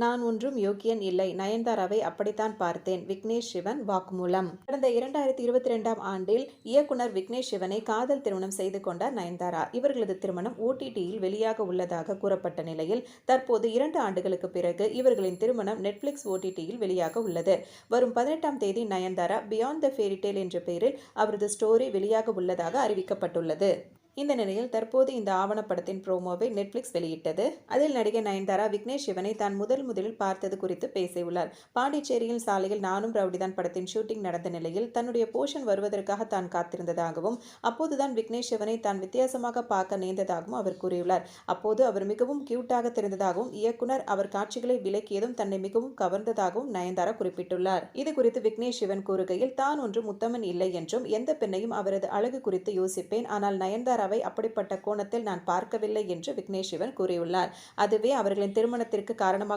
நான் ஒன்றும் யோக்கியன் இல்லை. நயன்தாராவை அப்படித்தான் பார்த்தேன். விக்னேஷ் சிவன் வாக்குமூலம். கடந்த 2022ஆம் ஆண்டில் இயக்குனர் விக்னேஷ் சிவனை காதல் திருமணம் செய்து கொண்டார் நயன்தாரா. இவர்களது திருமணம் OTTயில் வெளியாக உள்ளதாக கூறப்பட்ட நிலையில், தற்போது 2 ஆண்டுகளுக்கு பிறகு இவர்களின் திருமணம் நெட்ஃபிளிக்ஸ் OTTயில் வெளியாக உள்ளது. வரும் 18ஆம் தேதி Nayanthara beyond the fairy tale என்ற பெயரில் அவரது ஸ்டோரி வெளியாக உள்ளதாக அறிவிக்கப்பட்டுள்ளது. இந்த நிலையில் தற்போது இந்த ஆவணப்படத்தின் ப்ரோமோவை நெட்ஃபிளிக்ஸ் வெளியிட்டது. அதில் நடிகை நயன்தாரா விக்னேஷ் சிவனை தான் முதலில் பார்த்தது குறித்து பேசியுள்ளார். பாண்டிச்சேரியில் சாலையில் நானும் ரவுடிதான் படத்தின் ஷூட்டிங் நடந்த நிலையில் தன்னுடைய போர்ஷன் வருவதற்காக தான் காத்திருந்ததாகவும், அப்போதுதான் விக்னேஷ் சிவனை தான் வித்தியாசமாக பார்க்க நேர்ந்ததாகவும் அவர் கூறியுள்ளார். அப்போது அவர் மிகவும் கியூட்டாக தெரிந்ததாகவும், இயக்குனர் அவர் காட்சிகளை விலக்கியதும் தன்னை மிகவும் கவர்ந்ததாகவும் நயன்தாரா குறிப்பிட்டுள்ளார். இது குறித்து விக்னேஷ் சிவன் கூறுகையில், தான் ஒன்றும் உத்தமன் இல்லை என்றும், எந்த பெண்ணையும் அவரது அழகு குறித்து யோசிப்பேன். ஆனால் நயன்தாரா அப்படிப்பட்ட கோணத்தில் நான் பார்க்கவில்லை என்று விக்னேஷ் சிவன் கூறியுள்ளார். அதுவே அவர்களின் திருமணத்திற்கு காரணமாக